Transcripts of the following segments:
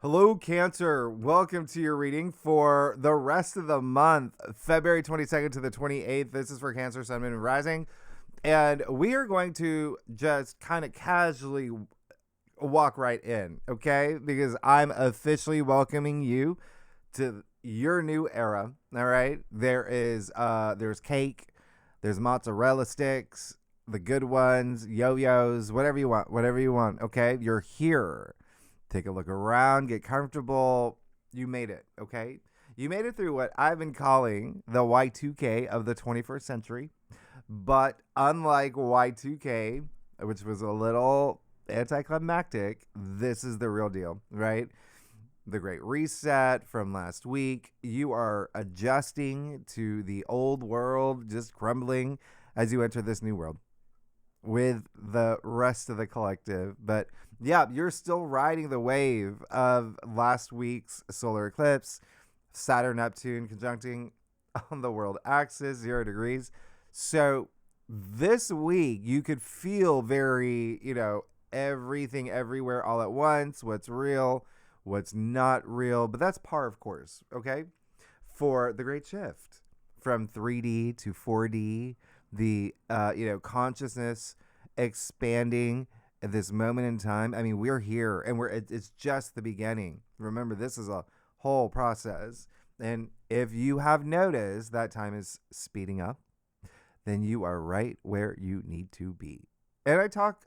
Hello, Cancer. Welcome to your reading for the rest of the month, February 22nd to the 28th. This is for Cancer, Sun, Moon, and Rising. And we are going to just kind of casually walk right in, okay? Because I'm officially welcoming you to your new era. All right. There's cake, there's mozzarella sticks, the good ones, yo-yos, whatever you want, okay? You're here. Take a look around, get comfortable. You made it, okay? You made it through what I've been calling the Y2K of the 21st century. But unlike Y2K, which was a little anticlimactic, this is the real deal, right? The Great Reset from last week. You are adjusting to the old world, just crumbling as you enter this new world with the rest of the collective. But yeah, you're still riding the wave of last week's solar eclipse, Saturn, Neptune conjuncting on the world axis, 0 degrees. So this week, you could feel very, everything everywhere all at once, what's real, what's not real. But that's par, of course, okay? For the great shift from 3D to 4D, the consciousness expanding at this moment in time. I mean, we're here, and it's just the beginning. Remember, this is a whole process, and if you have noticed that time is speeding up, then you are right where you need to be. And I talk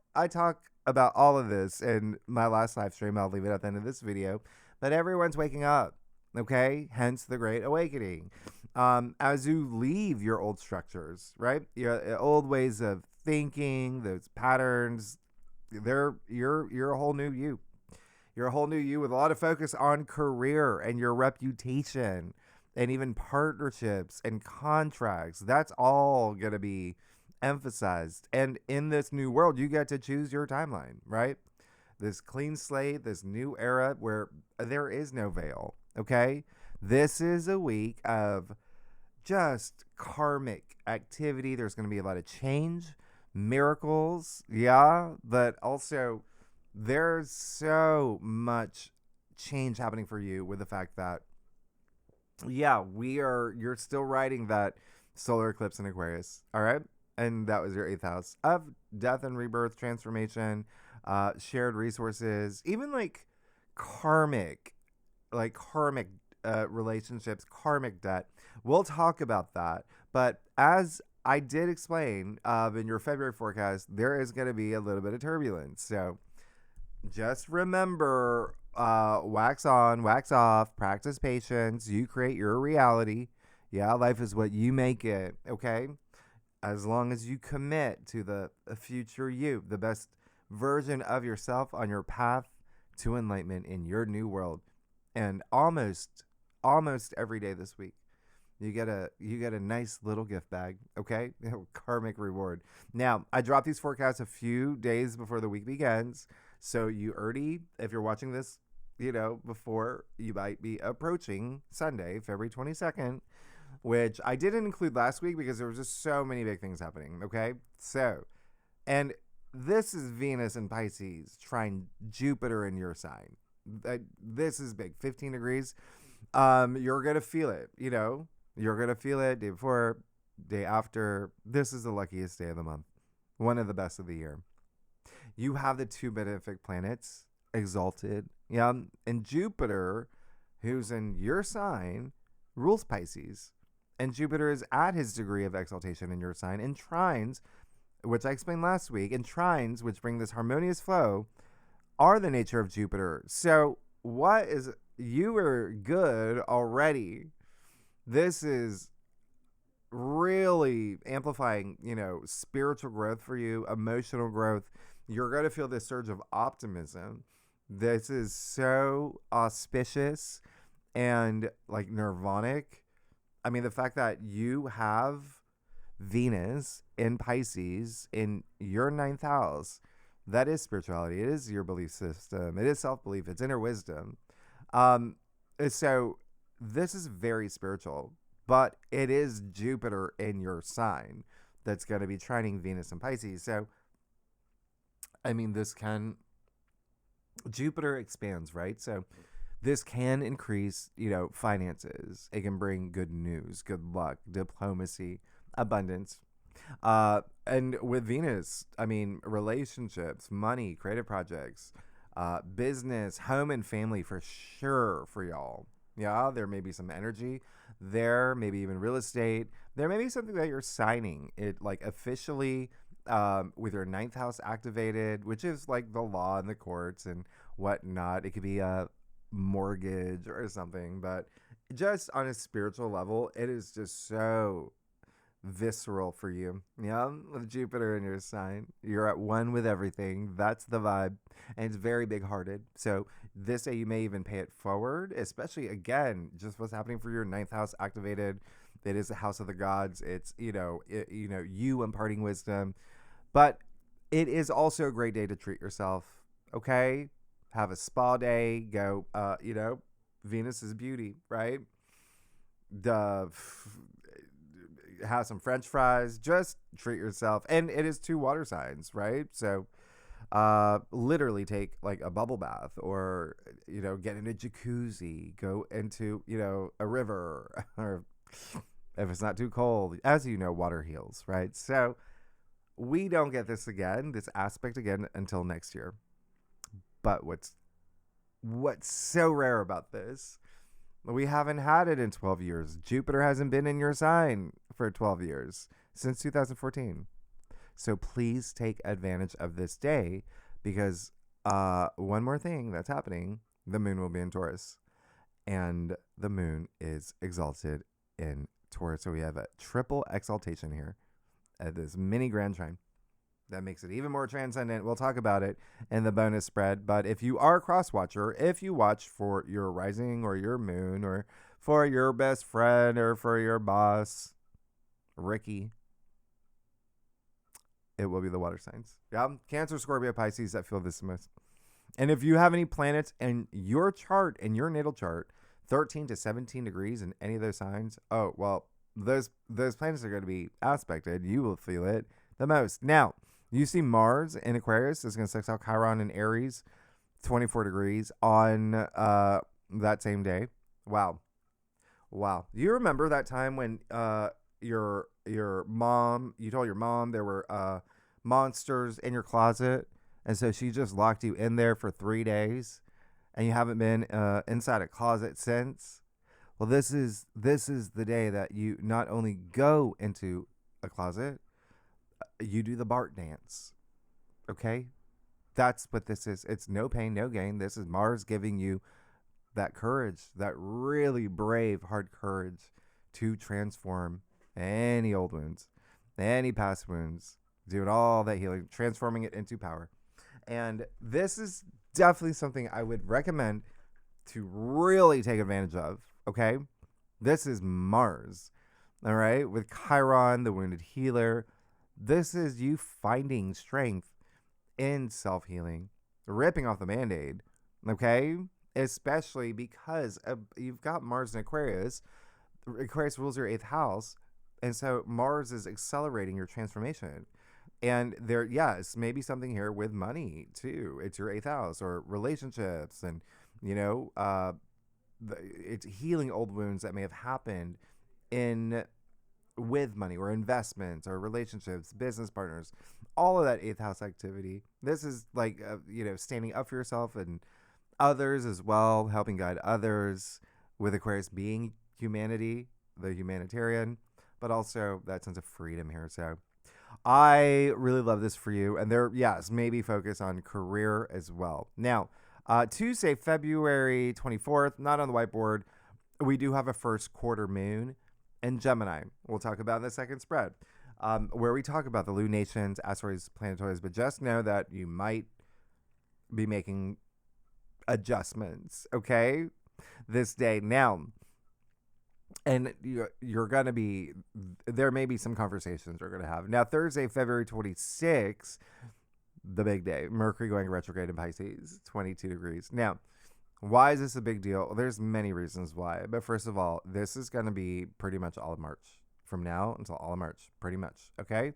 about all of this in my last live stream. I'll leave it at the end of this video. But everyone's waking up, okay? Hence the Great Awakening. As you leave your old structures, right? Your old ways of thinking, those patterns, you're a whole new you. You're a whole new you with a lot of focus on career and your reputation and even partnerships and contracts. That's all going to be emphasized. And in this new world, you get to choose your timeline, right? This clean slate, this new era where there is no veil, okay? This is a week of just karmic activity. There's going to be a lot of change, miracles, yeah, but also there's so much change happening for you with the fact that you're still riding that solar eclipse in Aquarius, all right? And that was your 8th house of death and rebirth, transformation, shared resources, even karmic karmic relationships, karmic debt. We'll talk about that. But as I did explain in your February forecast, there is going to be a little bit of turbulence. So just remember, wax on, wax off, practice patience. You create your reality. Yeah, life is what you make it, okay? As long as you commit to the future you, the best version of yourself on your path to enlightenment in your new world. And almost every day this week, you get a nice little gift bag, okay? Karmic reward. Now, I dropped these forecasts a few days before the week begins. So you already, if you're watching this, before, you might be approaching Sunday, February 22nd, which I didn't include last week because there was just so many big things happening, okay? So, and this is Venus in Pisces, trine Jupiter in your sign. This is big, 15 degrees. You're going to feel it, You're going to feel it day before, day after. This is the luckiest day of the month. One of the best of the year. You have the two benefic planets exalted. Yeah. And Jupiter, who's in your sign, rules Pisces. And Jupiter is at his degree of exaltation in your sign. And trines, which I explained last week, and trines, which bring this harmonious flow, are the nature of Jupiter. So you are good already. This is really amplifying, spiritual growth for you, emotional growth. You're going to feel this surge of optimism. This is so auspicious and nirvanic. I mean, the fact that you have Venus in Pisces in your 9th house, that is spirituality. It is your belief system. It is self-belief. It's inner wisdom. So this is very spiritual, but it is Jupiter in your sign that's going to be trining Venus and Pisces. So, I mean, Jupiter expands, right? So This can increase, finances. It can bring good news, good luck, diplomacy, abundance. And with Venus, I mean, relationships, money, creative projects, business, home, and family for sure for y'all. Yeah, there may be some energy there, maybe even real estate. There may be something that you're signing it like officially with your ninth house activated, which is like the law and the courts and whatnot. It could be a mortgage or something, but just on a spiritual level, it is just so visceral for you. Yeah, with Jupiter in your sign, you're at one with everything. That's the vibe, and it's very big-hearted. So this day you may even pay it forward, especially again, just what's happening for your ninth house activated. It is the house of the gods. It's you imparting wisdom, but it is also a great day to treat yourself. Okay, have a spa day. Go. Venus is beauty, right? The have some French fries, just treat yourself. And it is 2 water signs, right? So literally take like a bubble bath, or get in a jacuzzi, go into a river, or if it's not too cold, as water heals, right? So we don't get this aspect again until next year. But what's so rare about this, we haven't had it in 12 years. Jupiter hasn't been in your sign for 12 years, since 2014. So please take advantage of this day, because one more thing that's happening, the moon will be in Taurus, and the moon is exalted in Taurus. So we have a triple exaltation here at this mini grand trine. That makes it even more transcendent. We'll talk about it in the bonus spread. But if you are a cross watcher, if you watch for your rising or your moon, or for your best friend, or for your boss, Ricky, it will be the water signs. Yeah, Cancer, Scorpio, Pisces that feel this most. And if you have any planets in your chart, in your natal chart, 13 to 17 degrees in any of those signs, oh, well, those planets are going to be aspected. You will feel it the most. Now, you see Mars in Aquarius is going to sextile Chiron in Aries, 24 degrees on that same day. Wow. You remember that time when your mom, you told your mom there were monsters in your closet, and so she just locked you in there for 3 days, and you haven't been inside a closet since? Well, this is the day that you not only go into a closet, you do the Bart dance. Okay? That's what this is. It's no pain, no gain. This is Mars giving you that courage, that really brave, hard courage to transform any old wounds, any past wounds, doing all that healing, transforming it into power. And this is definitely something I would recommend to really take advantage of. Okay? This is Mars. All right? With Chiron, the wounded healer. This is you finding strength in self-healing, ripping off the Band-Aid, okay? Especially because you've got Mars in Aquarius. Aquarius rules your 8th house, and so Mars is accelerating your transformation. And there, yes, maybe something here with money, too. It's your 8th house, or relationships, and, it's healing old wounds that may have happened with money, or investments, or relationships, business partners, all of that 8th house activity. This is like, standing up for yourself and others as well, helping guide others, with Aquarius being humanity, the humanitarian, but also that sense of freedom here. So I really love this for you. And there, yes, maybe focus on career as well. Now, Tuesday, February 24th, not on the whiteboard, we do have a first quarter moon in Gemini. We'll talk about in the second spread, where we talk about the lunations, asteroids, planetoids, but just know that you might be making adjustments, okay, this day. Now, and you're going to be, there may be some conversations we're going to have. Now, Thursday, February 26th, the big day, Mercury going retrograde in Pisces, 22 degrees. Now, why is this a big deal? Well, there's many reasons why. But first of all, this is going to be pretty much all of March. From now until all of March, pretty much. Okay?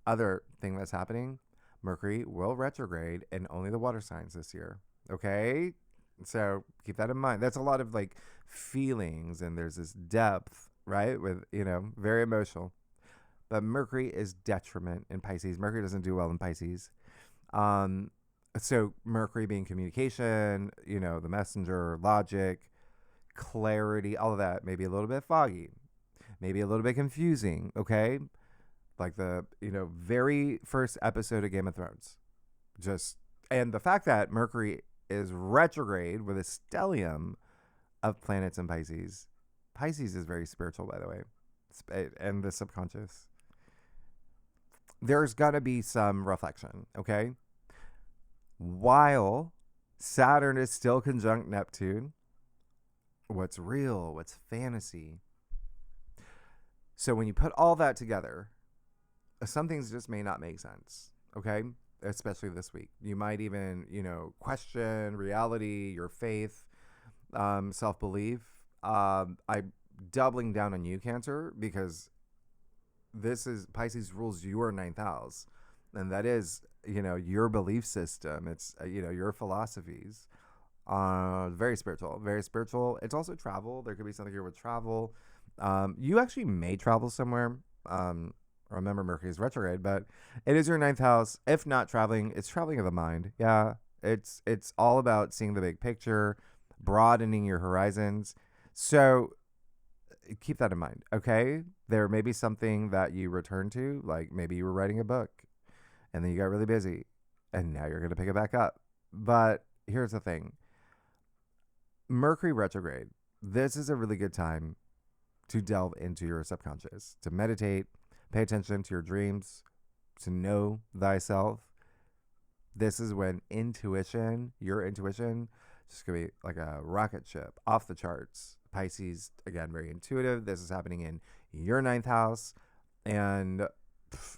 Other thing that's happening, Mercury will retrograde in only the water signs this year. Okay? So keep that in mind. That's a lot of like feelings, and there's this depth, right? With, very emotional. But Mercury is detriment in Pisces. Mercury doesn't do well in Pisces. Um, so Mercury being communication, the messenger, logic, clarity, all of that, maybe a little bit foggy, maybe a little bit confusing, okay? Like the, very first episode of Game of Thrones. And the fact that Mercury is retrograde with a stellium of planets in Pisces. Pisces is very spiritual, by the way, and the subconscious. There's got to be some reflection, okay? While Saturn is still conjunct Neptune, what's real, what's fantasy. So when you put all that together, some things just may not make sense, okay? Especially this week. You might even, question reality, your faith, self-belief. I'm doubling down on you, Cancer, because Pisces rules your ninth house. And that is, your belief system. It's, your philosophies. Very spiritual, very spiritual. It's also travel. There could be something here with travel. You actually may travel somewhere. Remember, Mercury is retrograde, but it is your ninth house. If not traveling, it's traveling of the mind. Yeah, it's all about seeing the big picture, broadening your horizons. So keep that in mind, okay? There may be something that you return to, like maybe you were writing a book, and then you got really busy, and now you're going to pick it back up. But here's the thing. Mercury retrograde, this is a really good time to delve into your subconscious, to meditate, pay attention to your dreams, to know thyself. This is when your intuition, just going to be like a rocket ship off the charts. Pisces, again, very intuitive. This is happening in your ninth house, and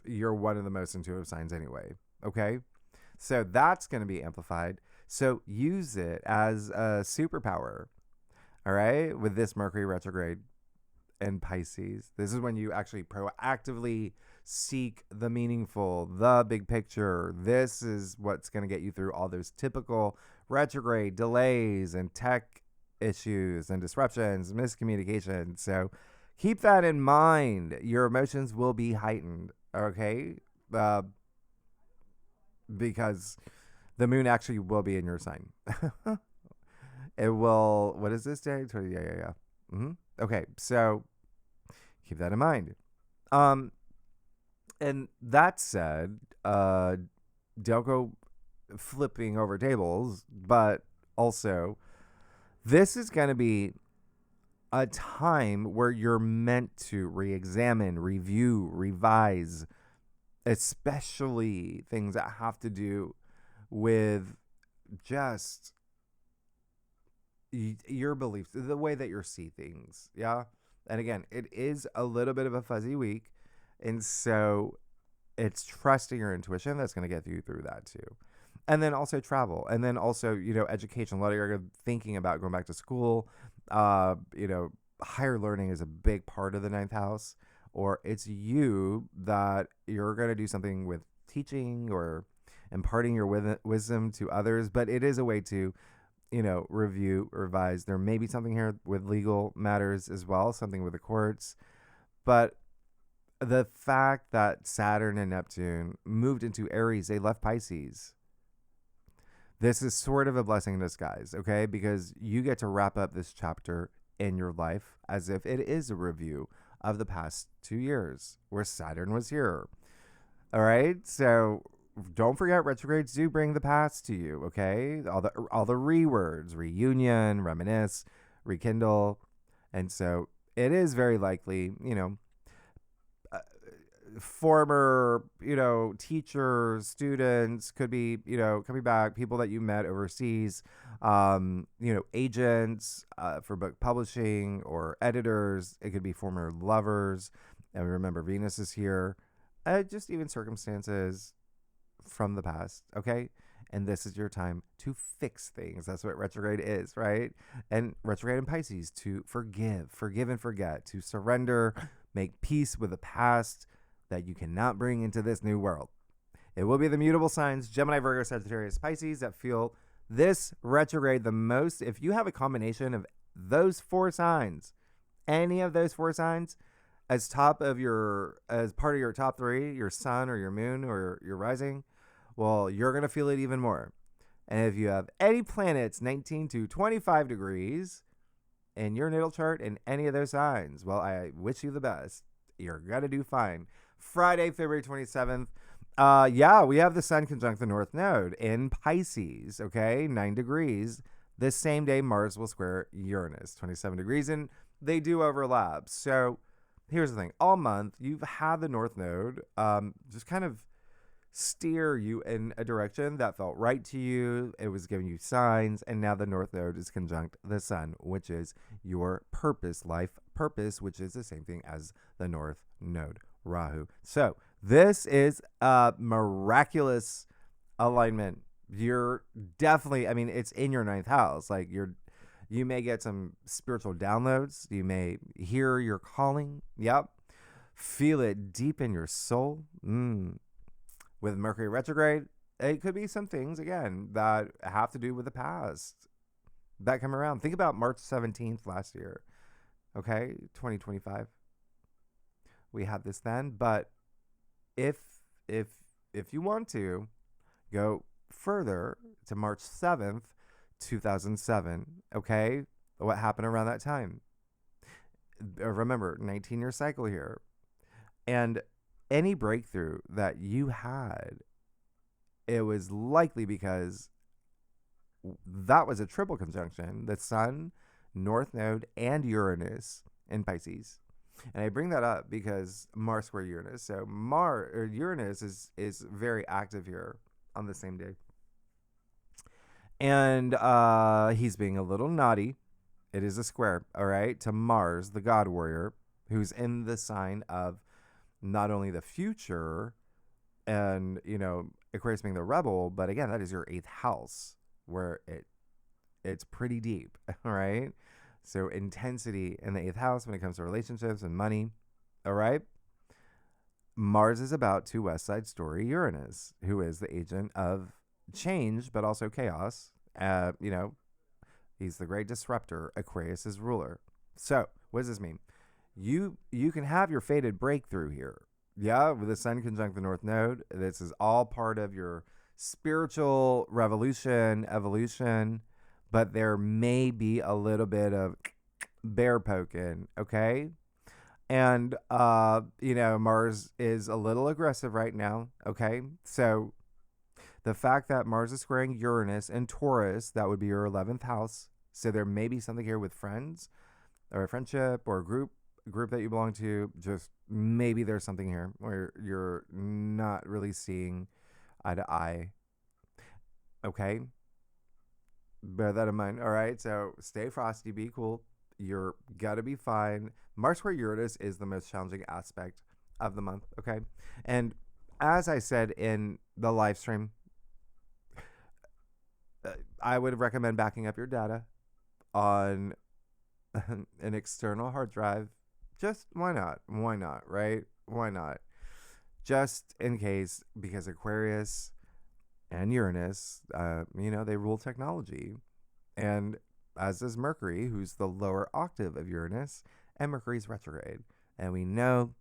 you're one of the most intuitive signs anyway, okay? So that's going to be amplified. So use it as a superpower, all right, with this Mercury retrograde and Pisces. This is when you actually proactively seek the meaningful, the big picture. This is what's going to get you through all those typical retrograde delays and tech issues and disruptions, miscommunication. So keep that in mind. Your emotions will be heightened, okay? Because the moon actually will be in your sign. It will, what is this day? Yeah. Okay, so keep that in mind. And that said, don't go flipping over tables, but also this is going to be a time where you're meant to re-examine, review, revise, especially things that have to do with just your beliefs, the way that you see things. Yeah. And again, it is a little bit of a fuzzy week. And so it's trusting your intuition that's going to get you through that too. And then also travel. And then also, education. A lot of you are thinking about going back to school. Higher learning is a big part of the ninth house. Or it's you that you're going to do something with teaching or imparting your wisdom to others. But it is a way to, review, revise. There may be something here with legal matters as well, something with the courts. But the fact that Saturn and Neptune moved into Aries, they left Pisces. This is sort of a blessing in disguise, okay? Because you get to wrap up this chapter in your life as if it is a review of the past 2 years where Saturn was here. All right? So don't forget, retrogrades do bring the past to you, okay? All the re-words, reunion, reminisce, rekindle. And so it is very likely, former, teachers, students could be, coming back, people that you met overseas, agents for book publishing or editors. It could be former lovers. And remember, Venus is here. Just even circumstances from the past, okay? And this is your time to fix things. That's what retrograde is, right? And retrograde in Pisces, to forgive and forget, to surrender, make peace with the past that you cannot bring into this new world. It will be the mutable signs, Gemini, Virgo, Sagittarius, Pisces, that feel This retrograde the most, if you have a combination of those 4 signs, any of those 4 signs, as part of your top 3, your sun or your moon or your rising, well, you're going to feel it even more. And if you have any planets 19 to 25 degrees in your natal chart in any of those signs, well, I wish you the best. You're going to do fine. Friday, February 27th. We have the sun conjunct the North Node in Pisces, okay, 9 degrees. This same day, Mars will square Uranus, 27 degrees, and they do overlap. So here's the thing. All month, you've had the North Node just kind of steer you in a direction that felt right to you. It was giving you signs, and now the North Node is conjunct the Sun, which is your purpose, life purpose, which is the same thing as the North Node, Rahu. So this is a miraculous alignment. You're definitely, I mean, it's in your 9th house. Like you may get some spiritual downloads. You may hear your calling. Yep. Feel it deep in your soul. With Mercury retrograde, it could be some things, again, that have to do with the past that come around. Think about March 17th last year, okay, 2025. We had this then, but if you want to go further to March 7th, 2007, okay, what happened around that time? Remember, 19-year cycle here. And any breakthrough that you had, it was likely because that was a triple conjunction, the Sun, North Node, and Uranus in Pisces. And I bring that up because Mars square Uranus. So Uranus is very active here on the same day. And he's being a little naughty. It is a square, all right, to Mars, the God warrior, who's in the sign of not only the future and, Aquarius being the rebel, but again, that is your 8th house where it's pretty deep, all right? So intensity in the 8th house when it comes to relationships and money, all right? Mars is about to West Side Story Uranus, who is the agent of change, but also chaos. He's the great disruptor, Aquarius is ruler. So what does this mean? You can have your fated breakthrough here. Yeah, with the Sun conjunct the North Node. This is all part of your spiritual revolution, evolution, but there may be a little bit of bear poking, okay? And, Mars is a little aggressive right now, okay? So the fact that Mars is squaring Uranus and Taurus, that would be your 11th house. So there may be something here with friends or a friendship or a group that you belong to. Just maybe there's something here where you're not really seeing eye to eye. Okay, bear that in mind. All right, so stay frosty, be cool. You're gotta be fine. Mars square Uranus is the most challenging aspect of the month. Okay, and as I said in the live stream, I would recommend backing up your data on an external hard drive. Just why not, right? Why not? Just in case, because Aquarius and Uranus, they rule technology. And as does Mercury, who's the lower octave of Uranus, and Mercury's retrograde. And we know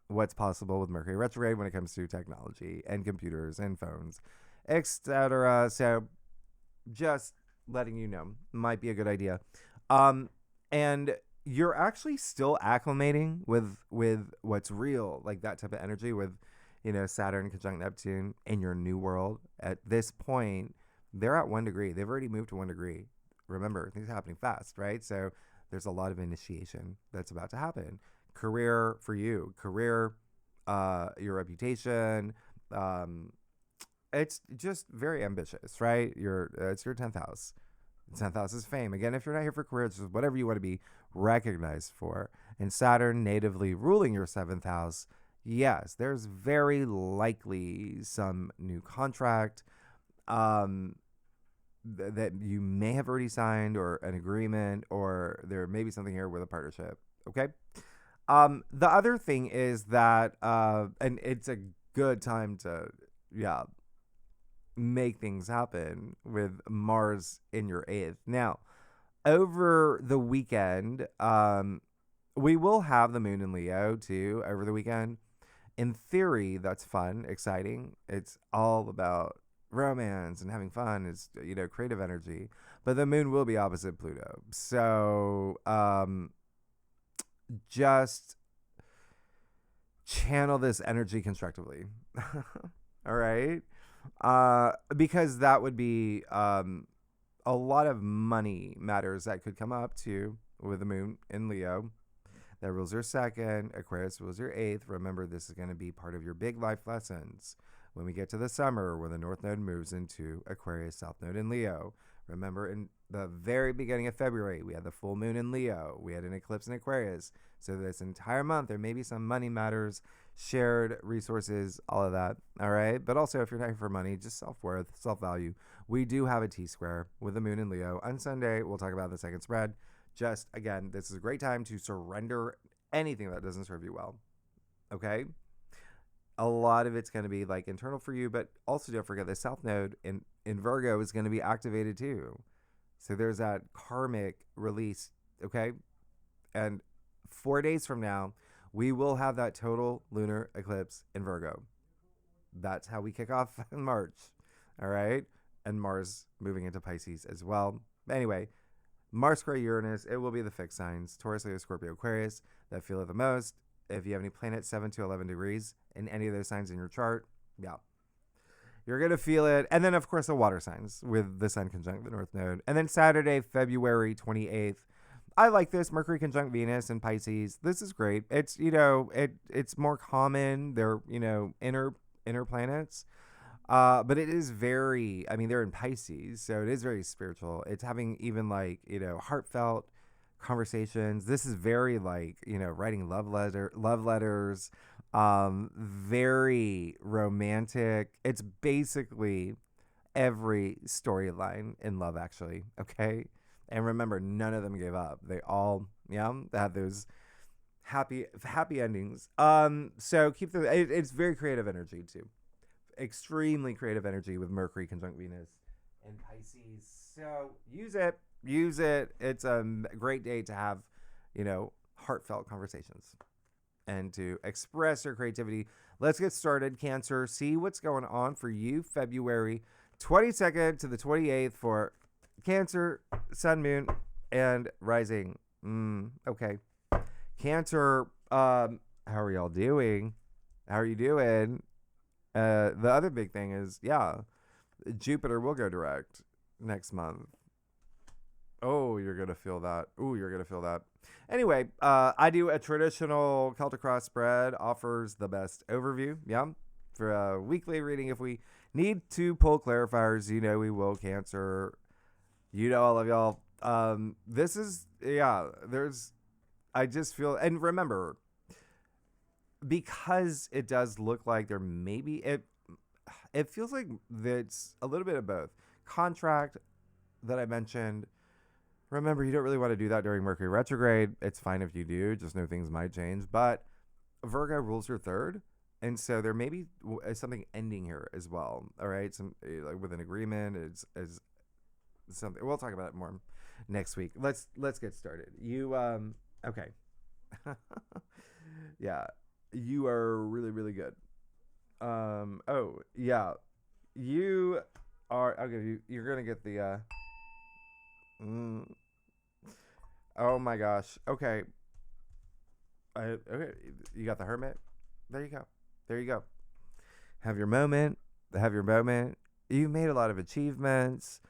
what's possible with Mercury retrograde when it comes to technology and computers and phones, etc. So just letting you know, might be a good idea. And you're actually still acclimating with what's real, like that type of energy with, Saturn conjunct Neptune in your new world. At this point, they're at 1 degree. They've already moved to 1 degree. Remember, things are happening fast, right? So there's a lot of initiation that's about to happen. Career for you, your reputation. It's just very ambitious, right? It's your 10th house. 10th house is fame. Again, if you're not here for career, it's just whatever you want to be recognized for. And Saturn natively ruling your 7th house, yes, there's very likely some new contract that you may have already signed, or an agreement, or there may be something here with a partnership. Okay. The other thing is that, and it's a good time to, make things happen with Mars in your 8th. Now, over the weekend, we will have the moon in Leo too over the weekend. In theory, that's fun, exciting. It's all about romance and having fun. It's, creative energy. But the moon will be opposite Pluto. So just channel this energy constructively. All right. Because that would be a lot of money matters that could come up too with the moon in Leo. That rules your 2nd. Aquarius rules your 8th. Remember, this is going to be part of your big life lessons when we get to the summer where the North Node moves into Aquarius, South Node in Leo. Remember, in the very beginning of February, we had the full moon in Leo. We had an eclipse in Aquarius. So this entire month, there may be some money matters, shared resources, all of that. All right. But also, if you're not here for money, just self-worth, self-value. We do have a T-square with the moon in Leo. On Sunday, we'll talk about the second spread. Just, again, this is a great time to surrender anything that doesn't serve you well. Okay? A lot of it's going to be like internal for you, but also don't forget the South Node in Virgo is going to be activated too. So there's that karmic release, okay? And 4 days from now, we will have that total lunar eclipse in Virgo. That's how we kick off in March, all right? And Mars moving into Pisces as well. Anyway, Mars square Uranus, it will be the fixed signs, Taurus, Leo, Scorpio, Aquarius, that feel it the most. If you have any planets 7 to 11 degrees in any of those signs in your chart, yeah, you're going to feel it. And then, of course, the water signs with the sun conjunct the North Node. And then Saturday, February 28th, I like this, Mercury conjunct Venus in Pisces. This is great. It's, it's more common. They're, inner planets. But it is very, they're in Pisces, so it is very spiritual. It's having even heartfelt conversations. This is very writing love letters, very romantic. It's basically every storyline in love, actually. Okay. And remember, none of them gave up. They all, they had those happy endings. So keep it's very creative energy too. Extremely creative energy with Mercury conjunct Venus and Pisces. So use it. It's a great day to have, heartfelt conversations and to express your creativity. Let's get started. Cancer, see what's going on for you February 22nd to the 28th for Cancer, Sun, Moon, and Rising. Okay. Cancer, how are y'all doing? How are you doing? The other big thing is, Jupiter will go direct next month. Oh, you're going to feel that. Ooh, you're going to feel that. Anyway, I do a traditional Celtic Cross spread, offers the best overview, for a weekly reading. If we need to pull clarifiers, we will, Cancer. All of y'all. This is, I just feel, and remember, because it does look like there may be it feels like it's a little bit of both. Contract that I mentioned, remember, you don't really want to do that during Mercury retrograde. It's fine if you do, just know things might change. But Virgo rules your 3rd, and so there may be something ending here as well. All right, some with an agreement is something. We'll talk about it more next week. Let's get started. You okay. Yeah. You are really, really good. Oh, yeah. You are, I'll give you, you're going to get the, oh my gosh. Okay. Okay. You got the Hermit. There you go. There you go. Have your moment. You made a lot of achievements.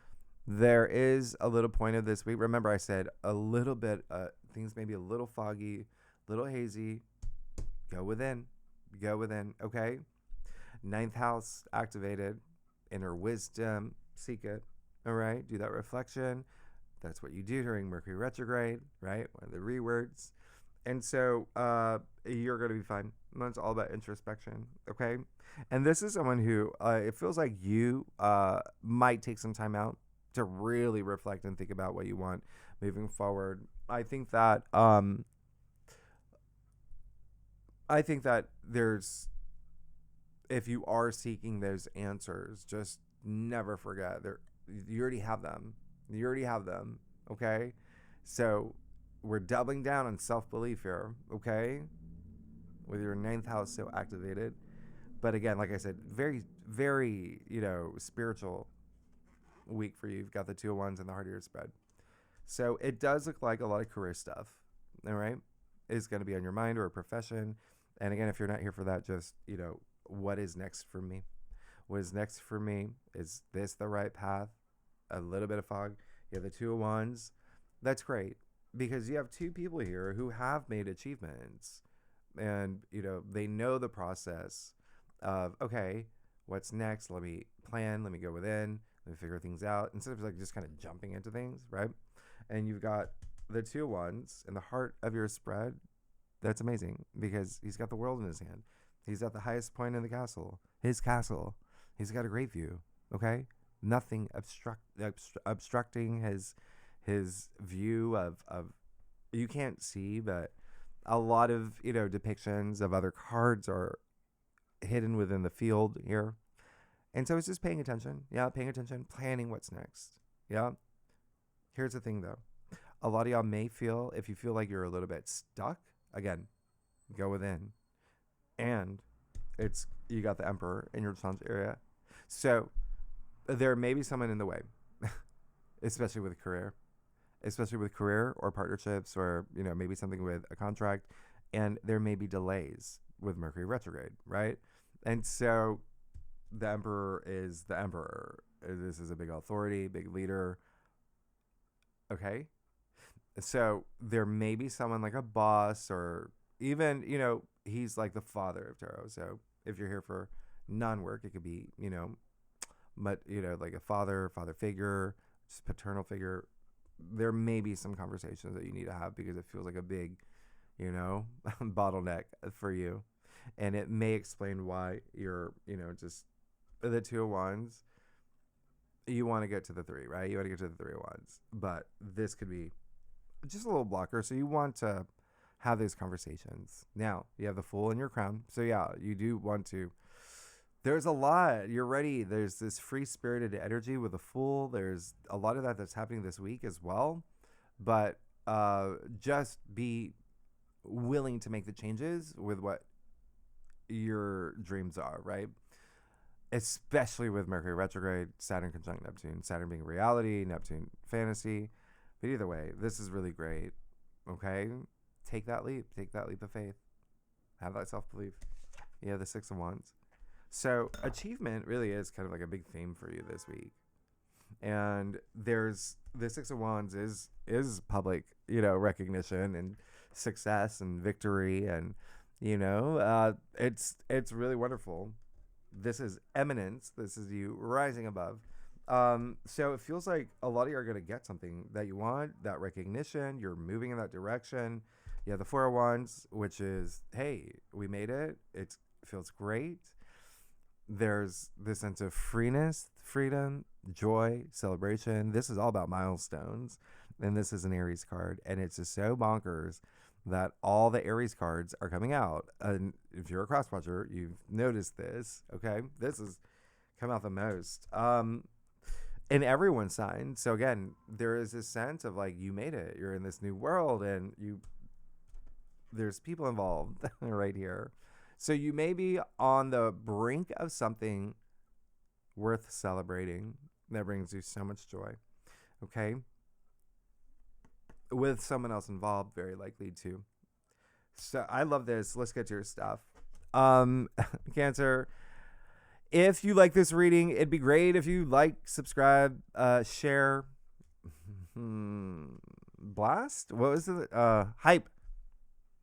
There is a little point of this week. Remember, I said a little bit, things may be a little foggy, little hazy. Go within. Okay. 9th house activated. Inner wisdom. Seek it. All right. Do that reflection. That's what you do during Mercury retrograde, right? One of the rewords. And so you're going to be fine. It's all about introspection. Okay. And this is someone who it feels like you might take some time out to really reflect and think about what you want moving forward. I think that there's, if you are seeking those answers, just never forget. You already have them. You already have them. Okay? So we're doubling down on self-belief here. Okay? With your 9th house so activated. But again, like I said, very, very, spiritual week for you. You've got the 2 of Wands in the heart of your spread. So it does look like a lot of career stuff, all right, is going to be on your mind, or a profession. And again, if you're not here for that, just, what is next for me? What is next for me? Is this the right path? A little bit of fog. You have the 2 of Wands. That's great, because you have 2 people here who have made achievements, and, they know the process of, okay, what's next? Let me plan. Let me go within. Let me figure things out, instead of like just kind of jumping into things, right? And you've got the 2 of Wands in the heart of your spread. That's amazing, because he's got the world in his hand. He's at the highest point in the castle, his castle. He's got a great view. Okay, nothing obstructing his view of you can't see, but a lot of depictions of other cards are hidden within the field here. And so it's just paying attention. Yeah, paying attention, planning what's next. Yeah. Here's the thing, though. A lot of y'all may feel, if you feel like you're a little bit stuck, again, go within. And you got the Emperor in your sun's area. So there may be someone in the way, especially with career or partnerships, or, maybe something with a contract. And there may be delays with Mercury retrograde, right? And so the Emperor is the Emperor. This is a big authority, big leader. Okay. So there may be someone like a boss, or even, he's like the father of tarot. So if you're here for non-work, it could be, but, like a father figure, just paternal figure. There may be some conversations that you need to have, because it feels like a big, bottleneck for you. And it may explain why you're, just the 2 of Wands. You want to get to the 3, right? You want to get to the 3 of Wands. But this could be just a little blocker. So you want to have these conversations. Now, you have the Fool in your crown. So yeah, you do want to. There's a lot. You're ready. There's this free-spirited energy with the Fool. There's a lot of that's happening this week as well. But just be willing to make the changes with what your dreams are, right? Especially with Mercury retrograde, Saturn conjunct Neptune, Saturn being reality, Neptune fantasy. But either way, this is really great. Okay? Take that leap of faith. Have that self-belief. Yeah, the 6 of Wands. So achievement really is kind of like a big theme for you this week. And there's the 6 of Wands is public, recognition and success and victory, and it's really wonderful. This is eminence. This is you rising above. So it feels like a lot of you are going to get something that you want, that recognition. You're moving in that direction. You have the 4 of Wands, which is, hey, we made it. It feels great. There's this sense of freeness, freedom, joy, celebration. This is all about milestones. And this is an Aries card. And it's just so bonkers that all the Aries cards are coming out. And if you're a cross watcher, you've noticed this. Okay. This has come out the most. In everyone's sign. So again, there is this sense of like, you made it. You're in this new world, and there's people involved right here. So you may be on the brink of something worth celebrating that brings you so much joy. Okay. With someone else involved, very likely too. So I love this. Let's get to your stuff. Cancer, if you like this reading, it'd be great if you like, subscribe, share. Blast? What was it? Hype.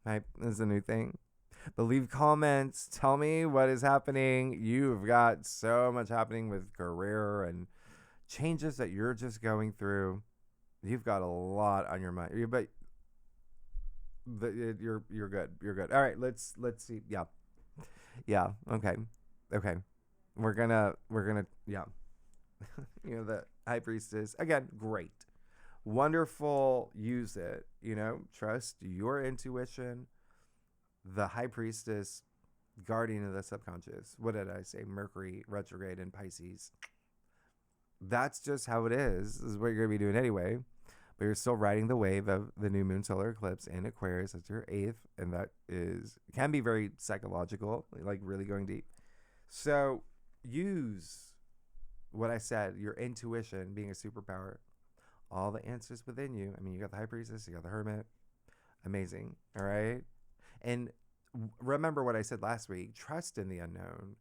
Hype is a new thing. But leave comments. Tell me what is happening. You've got so much happening with career and changes that you're just going through. You've got a lot on your mind. But you're good. You're good. All right, let's see. Yeah. Okay. We're gonna yeah. The High Priestess again. Great, wonderful. Use it. Trust your intuition. The High Priestess, guardian of the subconscious. What did I say? Mercury retrograde in Pisces. that's just how it is. This is what you're going to be doing anyway. But you're still riding the wave of the new moon solar eclipse in Aquarius. That's your 8th. And that can be very psychological, like really going deep. So use what I said, your intuition being a superpower. All the answers within you. I mean, you got the high priestess, you got the hermit. Amazing. All right. And remember what I said last week. Trust in the unknown.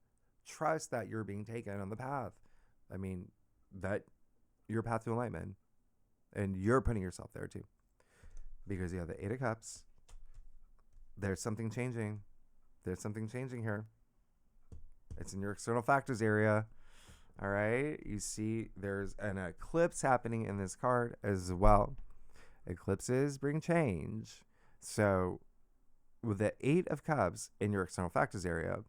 Trust that you're being taken on the path. I mean, that your path to enlightenment. And you're putting yourself there too. Because you have the 8 of Cups. There's something changing. There's something changing here. It's in your external factors area. All right. You see there's an eclipse happening in this card as well. Eclipses bring change. So with the 8 of Cups in your external factors area,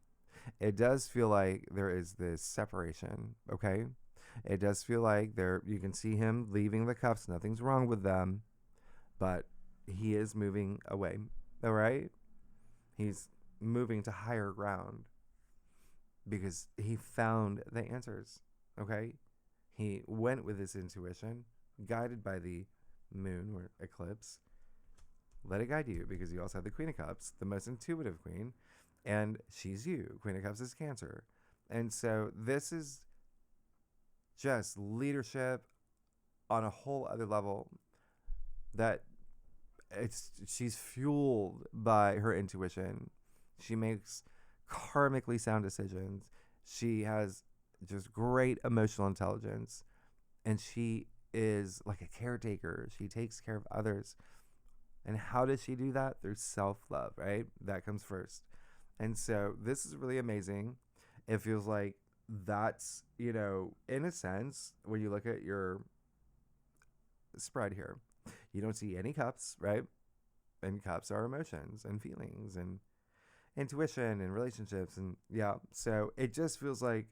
it does feel like there is this separation. Okay. It does feel like you can see him leaving the cups. Nothing's wrong with them, but he is moving away. All right. He's moving to higher ground because he found the answers. Okay. He went with his intuition, guided by the moon or eclipse. Let it guide you, because you also have the Queen of Cups, the most intuitive queen, and she's you. Queen of Cups is Cancer. And so this is just leadership on a whole other level, that she's fueled by her intuition. She makes karmically sound decisions. She has just great emotional intelligence, and she is like a caretaker. She takes care of others. And how does she do that? Through self-love, right? That comes first. And so this is really amazing. It feels like that's, in a sense, when you look at your spread here, you don't see any cups, right? And cups are emotions and feelings and intuition and relationships. And yeah, so it just feels like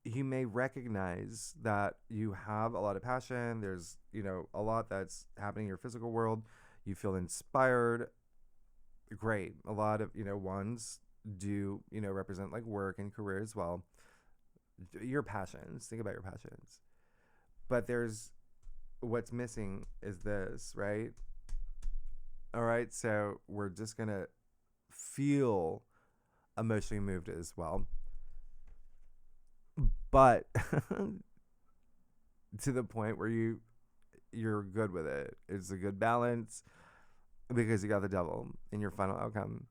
you may recognize that you have a lot of passion. There's, a lot that's happening in your physical world. You feel inspired. Great. A lot of, ones do, represent like work and career as well. Your passions. Think about your passions. But what's missing is this, right? All right. So we're just going to feel emotionally moved as well. But to the point where you're good with it. It's a good balance, because you got the devil in your final outcome.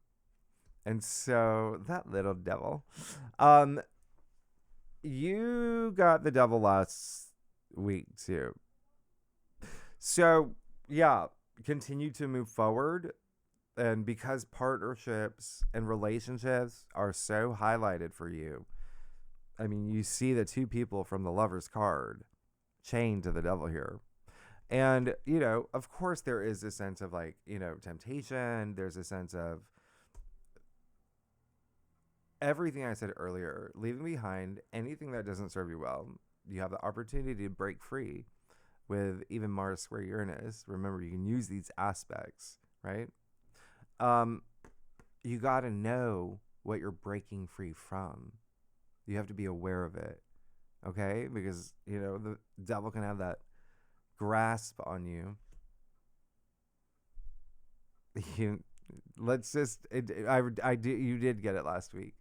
And so that little devil, you got the devil last week too. So yeah, continue to move forward. And because partnerships and relationships are so highlighted for you, I mean, you see the 2 people from the Lover's card chained to the devil here. And, of course there is a sense of like, temptation. There's a sense of everything I said earlier, leaving behind anything that doesn't serve you well. You have the opportunity to break free with even Mars square Uranus. Remember, you can use these aspects, right? You got to know what you're breaking free from. You have to be aware of it. Okay? Because, the devil can have that grasp on you. You did get it last week.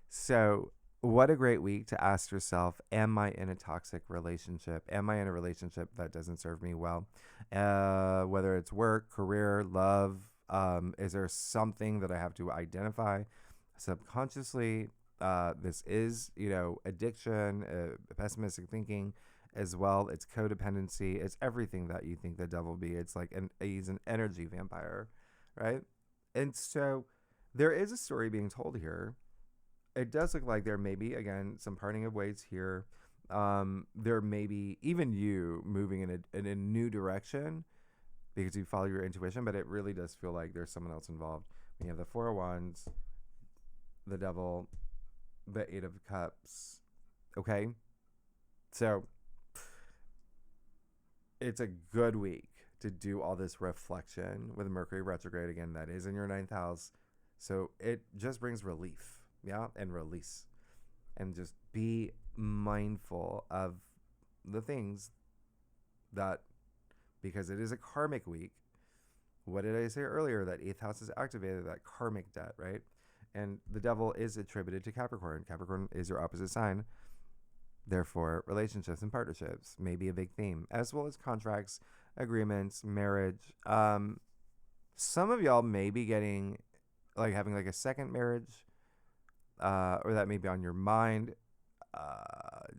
So what a great week to ask yourself, am I in a toxic relationship? Am I in a relationship that doesn't serve me well? Whether it's work, career, love, is there something that I have to identify subconsciously? This is, addiction, pessimistic thinking as well. It's codependency. It's everything that you think the devil will be. It's like he's an energy vampire, right? And so there is a story being told here. It does look like there may be, again, some parting of ways here. There may be even you moving in a new direction because you follow your intuition, but it really does feel like there's someone else involved. We have the 4 of Wands, the devil, the 8 of Cups. Okay? So it's a good week to do all this reflection with Mercury retrograde. Again, that is in your 9th house. So it just brings relief, yeah, and release. And just be mindful of the things that, because it is a karmic week, what did I say earlier? That 8th house is activated, that karmic debt, right? And the devil is attributed to Capricorn. Capricorn is your opposite sign. Therefore, relationships and partnerships may be a big theme, as well as contracts, agreements, marriage. Some of y'all may be getting, like, having like a second marriage, or that may be on your mind.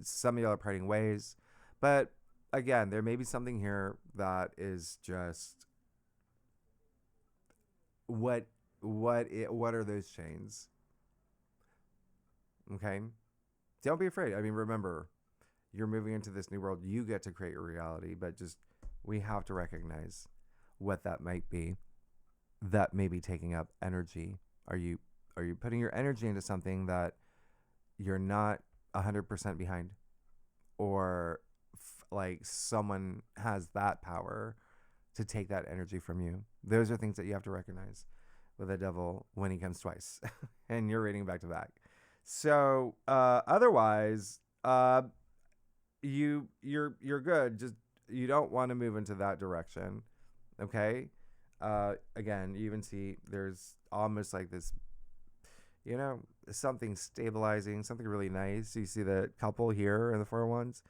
Some of y'all are parting ways. But again, there may be something here that is just, what are those chains? Okay. Don't be afraid. I mean, remember, you're moving into this new world. You get to create your reality, but just, we have to recognize what that might be that may be taking up energy. Are you putting your energy into something that you're not 100% behind, or like someone has that power to take that energy from you? Those are things that you have to recognize with the devil when he comes twice and you're reading back to back. So otherwise, you're good. Just, you don't want to move into that direction. Okay. Again, you even see there's almost like this, something stabilizing, something really nice. You see the couple here in the 4 wands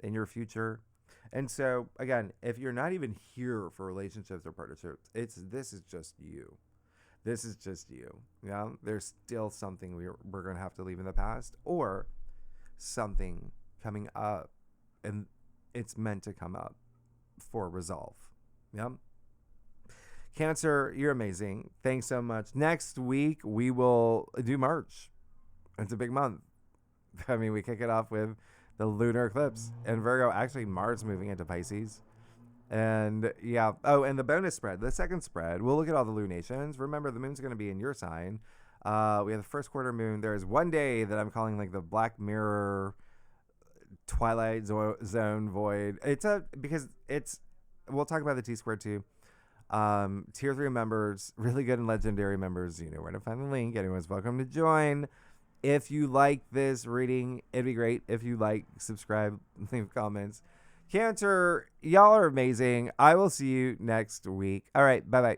in your future. And so again, if you're not even here for relationships or partnerships, this is just you. This is just you. Yeah, there's still something we're going to have to leave in the past, or something coming up, and it's meant to come up for resolve. Yeah. Cancer, you're amazing. Thanks so much. Next week, we will do March. It's a big month. I mean, we kick it off with the lunar eclipse and Virgo. Actually, Mars moving into Pisces. And yeah. Oh, and the bonus spread, the second spread, we'll look at all the lunations. Remember, the moon's going to be in your sign. We have the first quarter moon. There's one day that I'm calling like the Black Mirror Twilight Zone void. We'll talk about the T-squared too. Tier 3 members, really good and legendary members, you know where to find the link. Anyone's welcome to join. If you like this reading, it'd be great if you subscribe, leave comments. Cancer, y'all are amazing. I will see you next week. All right, bye-bye.